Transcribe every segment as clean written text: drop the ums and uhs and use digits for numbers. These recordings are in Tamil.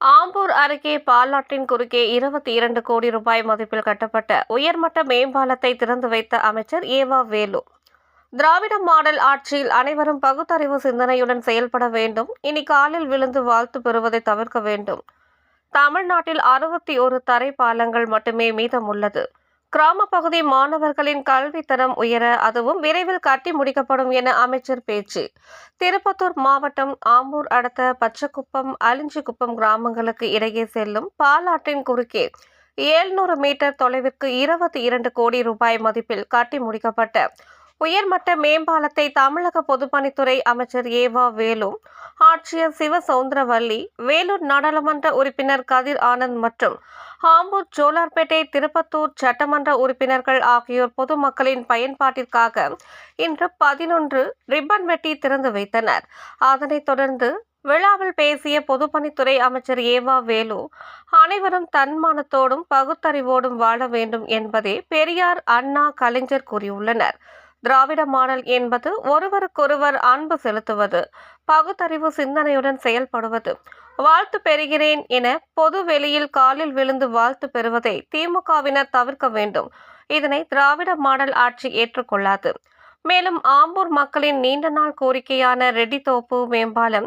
ஆம்பூர் அருகே பாலாற்றின் குறுக்கே 22 கோடி ரூபாய் மதிப்பில் கட்டப்பட்ட உயர்மட்ட மேம்பாலத்தை திறந்து வைத்த அமைச்சர் ஏவா வேலு. திராவிட மாடல் ஆட்சியில் அனைவரும் பகுத்தறிவு சிந்தனையுடன் செயல்பட வேண்டும். இனி காலில் விழுந்து வாழ்த்து பெறுவதை தவிர்க்க வேண்டும். தமிழ்நாட்டில் 61 தரை பாலங்கள் மட்டுமே மீதமுள்ளது. கிராம பகுதி மாணவர்களின் கல்வி தரம் உயர அதுவும் விரைவில் கட்டி முடிக்கப்படும் என அமைச்சர் பேச்சு. திருப்பத்தூர் மாவட்டம் ஆம்பூர் அடுத்த பச்சைக்குப்பம், அலிஞ்சிக்குப்பம் கிராமங்களுக்கு இடையே செல்லும் பாலாற்றின் குறுக்கே 700 மீட்டர் தொலைவிற்கு 22 கோடி ரூபாய் மதிப்பில் கட்டி முடிக்கப்பட்ட உயர்மட்ட மேம்பாலத்தை தமிழக பொதுப்பணித்துறை அமைச்சர் ஏவா வேலு, ஆட்சியர் சிவசவுந்தரவல்லி, வேலூர் நாடாளுமன்ற உறுப்பினர் கதிர் ஆனந்த் மற்றும் ஆம்பூர், ஜோலார்பேட்டை, திருப்பத்தூர் சட்டமன்ற உறுப்பினர்கள் ஆகியோர் பொதுமக்களின் பயன்பாட்டிற்காக இன்று 11 ரிப்பன் வெட்டி திறந்து வைத்தனர். அதனைத் தொடர்ந்து விழாவில் பேசிய பொதுப்பணித்துறை அமைச்சர் ஏவா வேலு, அனைவரும் தன்மானத்தோடும் பகுத்தறிவோடும் வாழ வேண்டும் என்பதே பெரியார், அண்ணா, கலைஞர் கூறியுள்ளனர். திராவிட மாடல் என்பது ஒருவருக்கொருவர் அன்பு செலுத்துவது, பகுத்தறிவு சிந்தனையுடன் செயல்படுவது. வாழ்த்து பெறுகிறேன் என பொது வெளியில் காலில் விழுந்து வாழ்த்து பெறுவதை திமுகவினர் தவிர்க்க வேண்டும். இதனை திராவிட மாடல் ஆட்சி ஏற்றுக்கொள்ளாது. மேலும் ஆம்பூர் மக்களின் நீண்ட நாள் கோரிக்கையான ரெட்டித்தோப்பு மேம்பாலம்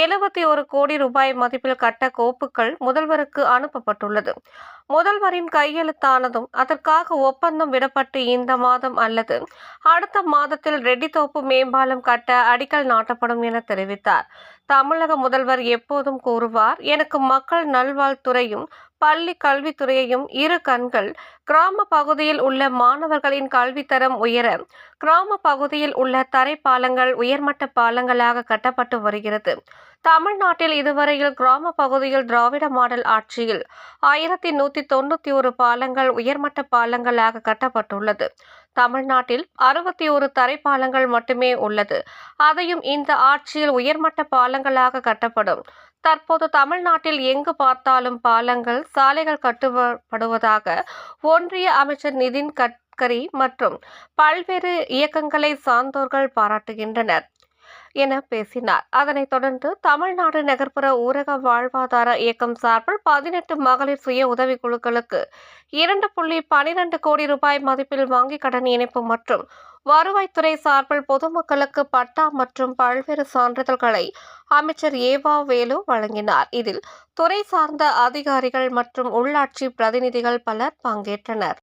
71 கோடி ரூபாய் மதிப்பில் கட்ட கோப்புகள் முதல்வருக்கு அனுப்பப்பட்டுள்ளது. முதல்வரின் கையெழுத்தானதும் அதற்காக ஒப்பந்தம் விடப்பட்டு இந்த மாதம் அல்லது அடுத்த மாதத்தில் ரெட்டித்தோப்பு மேம்பாலம் கட்ட அடிக்கல் நாட்டப்படும் என தெரிவித்தார். தமிழக முதல்வர் எப்போதும் கூறுவார், எனக்கு மக்கள் நல்வாழ்வுத்துறையும் பள்ளி கல்வித்துறையையும் இரு கண்கள். கிராம பகுதியில் உள்ள மாணவர்களின் கல்வித்தரம் உயர கிராம பகுதியில் உள்ள தரை பாலங்கள் உயர்மட்ட பாலங்களாக கட்டப்பட்டு வருகிறது. தமிழ்நாட்டில் இதுவரையில் கிராம பகுதியில் திராவிட மாடல் ஆட்சியில் 1191 பாலங்கள் உயர்மட்ட பாலங்களாக கட்டப்பட்டுள்ளது. தமிழ்நாட்டில் 61 தரை பாலங்கள் மட்டுமே உள்ளது. அதையும் இந்த ஆட்சியில் உயர்மட்ட பாலங்களாக கட்டப்படும். தற்போது தமிழ்நாட்டில் எங்கு பார்த்தாலும் பாலங்கள், சாலைகள் கட்டப்படுவதாக ஒன்றிய அமைச்சர் நிதின் கட்கரி மற்றும் பல்வேறு இயக்கங்களை சார்ந்தோர்கள் பாராட்டுகின்றனர் என பேசினார். அதனைத் தொடர்ந்து தமிழ்நாடு நகர்ப்புற ஊரக வாழ்வாதார இயக்கம் சார்பில் 18 மகளிர் சுய உதவிக்குழுக்களுக்கு 2.12 கோடி ரூபாய் மதிப்பில் வங்கிக் கடன் இணைப்பு மற்றும் வருவாய்த்துறை சார்பில் பொதுமக்களுக்கு பட்டா மற்றும் பல்வேறு சான்றிதழ்களை அமைச்சர் ஏவா வேலு வழங்கினார். இதில் துறை சார்ந்த அதிகாரிகள் மற்றும் உள்ளாட்சி பிரதிநிதிகள் பலர் பங்கேற்றனர்.